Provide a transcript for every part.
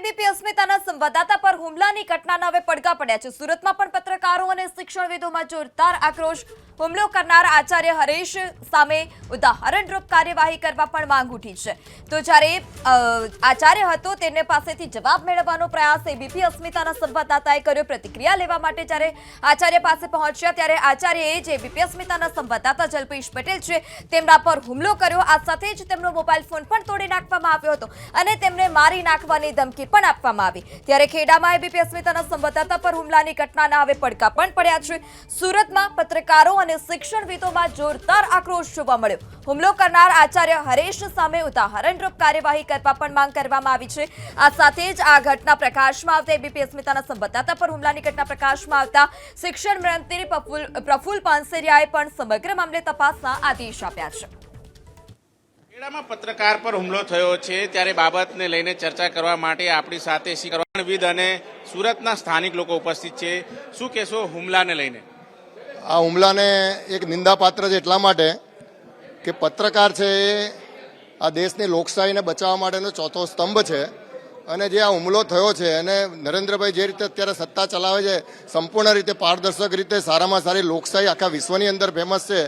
ABP અસ્મિતાના સંવાદદાતા પર હુમલાની ઘટનાના હવે પડઘા પડ્યા છે। સુરતમાં પણ પત્રકારો અને શિક્ષણવિદોમાં જોરદાર આક્રોશ। હુમલો કરનાર આચાર્ય હરેશ સામે ઉદાહરણરૂપ કાર્યવાહી કરવા પણ માંગ ઉઠી છે। તો જ્યારે આચાર્ય હતો તેમને પાસેથી જવાબ મેળવવાનો પ્રયાસ એબીપી અસ્મિતાના સંવાદદાતાએ કર્યો। પ્રતિક્રિયા લેવા માટે જ્યારે આચાર્ય પાસે પહોંચ્યા ત્યારે આચાર્યએ જે એબીપી અસ્મિતાના સંવાદદાતા જલ્પેશ પટેલ છે તેમના પર હુમલો કર્યો। આ સાથે જ તેમનો મોબાઈલ ફોન પણ તોડી નાખવામાં આવ્યો હતો અને તેમને મારી નાખવાની ધમકી પણ આપવામાં આવી। ત્યારે ખેડામાં એબીપી અસ્મિતાના સંવાદદાતા પર હુમલાની ઘટનાના હવે પડઘા પણ પડ્યા છે। સુરતમાં પત્રકારો અને શિક્ષણવિદોમાં જોરદાર આક્રોશ જોવા મળ્યો। હુમલો કરનાર આચાર્ય હરેશ સામે ઉદાહરણરૂપ કાર્યવાહી કરવા પણ માંગ કરવામાં આવી છે। આ સાથે જ આ ઘટના પ્રકાશમાં આવતા એબીપી અસ્મિતાના સંવાદદાતા પર હુમલાની ઘટના પ્રકાશમાં આવતા શિક્ષણ મંત્રી પ્રફુલ પાનસેરિયાએ પણ સમગ્ર મામલે તપાસના આદેશ આપ્યા છે। ખેડામાં પત્રકાર પર હુમલો થયો છે ત્યારે બાબતને લઈને ચર્ચા કરવા માટે આપણી સાથે શિક્ષણવિદ અને સુરતના સ્થાનિક લોકો ઉપસ્થિત છે। શું કહેશો હુમલાને લઈને? આ હુમલાને એક નિંદાપાત્ર છે એટલા માટે કે પત્રકાર છે એ આ દેશની લોકશાહીને બચાવવા માટેનો ચોથો સ્તંભ છે અને જે આ હુમલો થયો છે અને નરેન્દ્રભાઈ જે રીતે અત્યારે સત્તા ચલાવે છે સંપૂર્ણ રીતે પારદર્શક રીતે સારામાં સારી લોકશાહી આખા વિશ્વની અંદર ફેમસ છે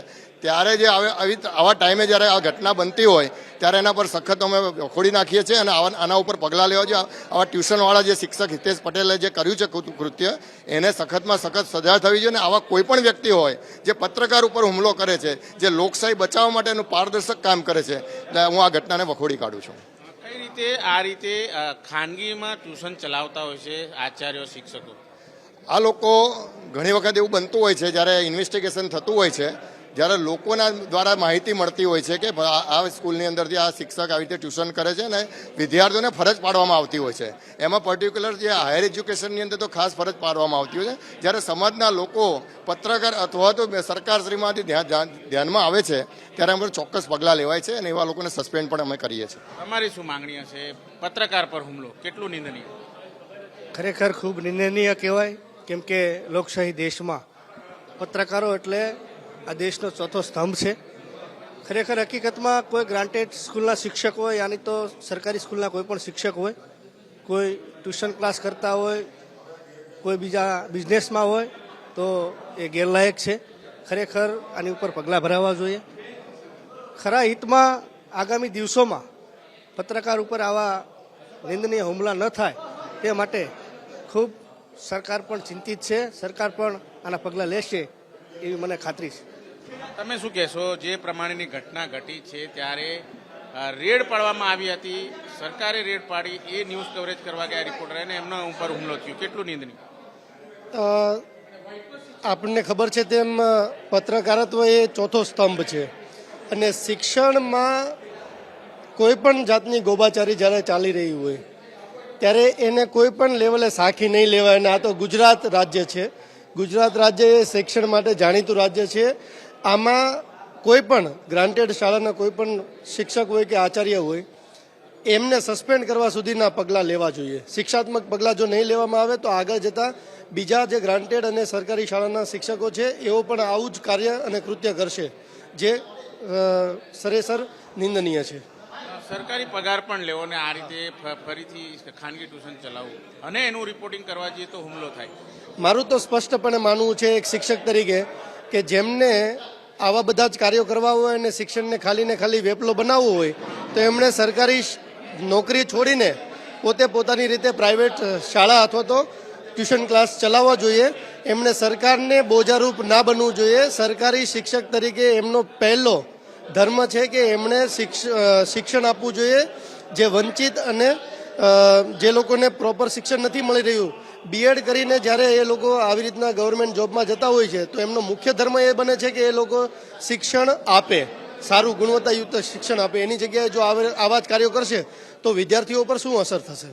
ત્યારે જે આવા ટાઈમે જ્યારે આ ઘટના બનતી હોય ત્યારે એના પર સખત અમે ખોડી નાખીએ છીએ અને આના ઉપર પગલાં લેવા જોઈએ। આવા ટ્યુશનવાળા જે શિક્ષક હિતેશ પટેલે જે કર્યું છે કૃત્ય એને સખતમાં સખત સજા થવી જોઈએ અને આવા કોઈ પણ વ્યક્તિ હોય જે પત્રકાર ઉપર હુમલો કરે છે જે લોકશાહી બચાવવા માટેનું પારદર્શક કામ કરે છે એટલે હું આ ઘટનાને વખોડી કાઢું છું। કઈ રીતે આ રીતે ખાનગીમાં ટ્યુશન ચલાવતા હોય છે આચાર્યો શિક્ષકો? આ લોકો ઘણી વખત એવું બનતું હોય છે જ્યારે ઇન્વેસ્ટિગેશન થતું હોય છે જ્યારે લોકોના દ્વારા માહિતી મળતી હોય છે કે આ સ્કૂલની અંદરથી આ શિક્ષક આવી રીતે ટ્યુશન કરે છે અને વિદ્યાર્થીઓને ફરજ પાડવામાં આવતી હોય છે। એમાં પર્ટિક્યુલર જે હાયર એજ્યુકેશનની અંદર તો ખાસ ફરજ પાડવામાં આવતી હોય છે। જ્યારે સમાજના લોકો પત્રકાર અથવા તો સરકારશ્રીમાંથી ધ્યાનમાં આવે છે ત્યારે અમે ચોક્કસ પગલાં લેવાય છે અને એવા લોકોને સસ્પેન્ડ પણ અમે કરીએ છીએ। તમારી શું માંગણી હશે? પત્રકાર પર હુમલો કેટલું નિંદનીય? ખરેખર ખૂબ નિંદનીય કહેવાય, કેમ કે લોકશાહી દેશમાં પત્રકારો એટલે આ દેશનો ચોથો સ્તંભ છે। ખરેખર હકીકતમાં કોઈ ગ્રાન્ટેડ સ્કૂલના શિક્ષક હોય યાની તો સરકારી સ્કૂલના કોઈ પણ શિક્ષક હોય, કોઈ ટ્યુશન ક્લાસ કરતા હોય, કોઈ બીજા બિઝનેસમાં હોય તો એ ગેરલાયક છે। ખરેખર આની ઉપર પગલાં ભરાવવા જોઈએ। ખરા હિતમાં આગામી દિવસોમાં પત્રકાર ઉપર આવા નિંદનીય હુમલા ન થાય તે માટે ખૂબ સરકાર પણ ચિંતિત છે। સરકાર પણ આના પગલાં લેશે એવી મને ખાતરી છે। તમે શું કહેશો? જે પ્રમાણેની ઘટના ઘટી છે ત્યારે રેડ પાડવામાં આવી હતી, સરકારે રેડ પાડી, એ ન્યૂઝ કવરેજ કરવા ગયા રિપોર્ટર અને એમના ઉપર હુમલો થયો, કેટલું નિંદનીય? આપણને ખબર છે તેમ પત્રકારત્વ એ ચોથો સ્તંભ છે અને શિક્ષણમાં કોઈ પણ જાતની ગોબાચારી જ્યારે ચાલી રહી હોય ત્યારે એને કોઈ પણ લેવલે સાખી નહીં લેવાય। અને આ તો ગુજરાત રાજ્ય છે। ગુજરાત રાજ્ય એ શિક્ષણ માટે જાણીતું રાજ્ય છે। આમાં કોઈ પણ ગ્રાન્ટેડ શાળાના કોઈ પણ શિક્ષક હોય કે આચાર્ય હોય એમને સસ્પેન્ડ કરવા સુધીના પગલાં લેવા જોઈએ। શિક્ષાત્મક પગલાં જો નહીં લેવામાં આવે તો આગળ જતાં બીજા જે ગ્રાન્ટેડ અને સરકારી શાળાના શિક્ષકો છે એઓ પણ આવું જ કાર્ય અને કૃત્ય કરશે જે સરેસર નિંદનીય છે। સરકારી પગાર પણ લેવો ને આ રીતે ફરીથી ખાનગી ટ્યુશન ચલાવવું અને એનું રિપોર્ટિંગ કરવા જઈએ તો હુમલો થાય? મારું તો સ્પષ્ટપણે માનવું છે એક શિક્ષક તરીકે કે જેમને આવા બધા જ કાર્યો કરવા હોય અને શિક્ષણને ખાલી વેપલો બનાવવો હોય તો એમણે સરકારી નોકરી છોડીને પોતે પોતાની રીતે પ્રાઇવેટ શાળા અથવા તો ટ્યુશન ક્લાસ ચલાવવા જોઈએ। એમણે સરકારને બોજારૂપ ના બનવું જોઈએ। સરકારી શિક્ષક તરીકે એમનો પહેલો ધર્મ છે કે એમણે શિક્ષણ આપવું જોઈએ જે વંચિત અને જે લોકોને પ્રોપર શિક્ષણ નથી મળી રહ્યું, બીએડ કરીને જ્યારે એ લોકો આવી રીતના ગવર્મેન્ટ જોબમાં જતા હોય છે તો એમનો મુખ્ય ધર્મ એ બને છે કે એ લોકો શિક્ષણ આપે, સારું ગુણવત્તાયુક્ત શિક્ષણ આપે। એની જગ્યાએ જો આવા જ કાર્યો કરશે તો વિદ્યાર્થીઓ પર શું અસર થશે?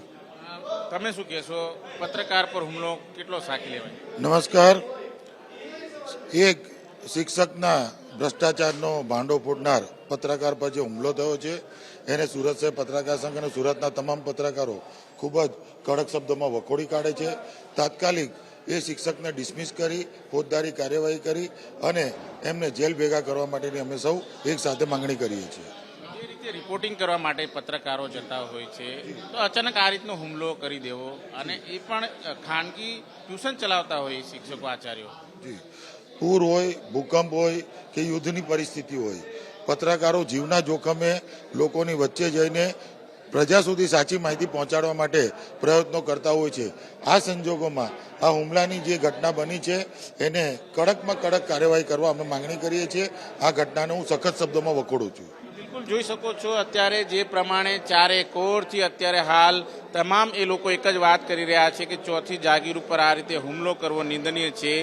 તમે શું કહેશો? પત્રકાર પર હુમલો કેટલો સાચી લેવાય? નમસ્કાર। એક શિક્ષકના ભ્રષ્ટાચારનો ભાંડો ફોડનાર પત્રકાર પર જે હુમલો થયો છે એને સુરત શહેર પત્રકાર સંઘ અને સુરતના તમામ પત્રકારો ખૂબ જ કડક શબ્દોમાં વખોડી કાઢે છે। તાત્કાલિક એ શિક્ષકને ડિસમિસ કરી ફોજદારી કાર્યવાહી કરી અને એમને જેલ ભેગા કરવા માટેની અમે સૌ એક સાથે માંગણી કરીએ છીએ। જે રીતે જે રિપોર્ટિંગ કરવા માટે પત્રકારો જતા હોય છે તો અચાનક આ રીતનો હુમલો કરી દેવો અને એ પણ ખાનગી ટ્યુશન ચલાવતા હોય શિક્ષકો આચાર્યો. જી, પૂર હોય, ભૂકંપ હોય કે યુદ્ધની પરિસ્થિતિ હોય, પત્રકારો જીવના જોખમે લોકોની વચ્ચે જઈને પ્રજા સુધી સાચી માહિતી પહોંચાડવા માટે પ્રયત્નો કરતા હોય છે. આ સંજોગોમાં આ હુમલાની જે ઘટના બની છે એને કડકમાં કડક કાર્યવાહી કરવા અમે માંગણી કરીએ છીએ. આ ઘટનાને હું સખત શબ્દોમાં વખોડું છું. બિલકુલ જોઈ શકો છો અત્યારે જે પ્રમાણે ચારે કોરથી અત્યારે હાલ તમામ એ લોકો એક જ વાત કરી રહ્યા છે કે ચોથી જાગીર ઉપર આ રીતે હુમલો કરવો નિંદનીય છે.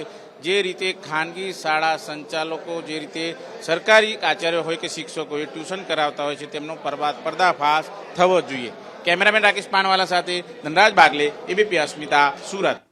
જે રીતે ખાનગી શાળા સંચાલકો જે રીતે સરકારી આચાર્ય હોય કે શિક્ષકો એ ટ્યુશન કરાવતા હોય છે તેમનો પર્દાફાશ થવો જોઈએ. કેમેરામેન રાકેશ પાનવાલા સાથે ધનરાજ બાગલે, એબીપી અસ્મિતા, સુરત.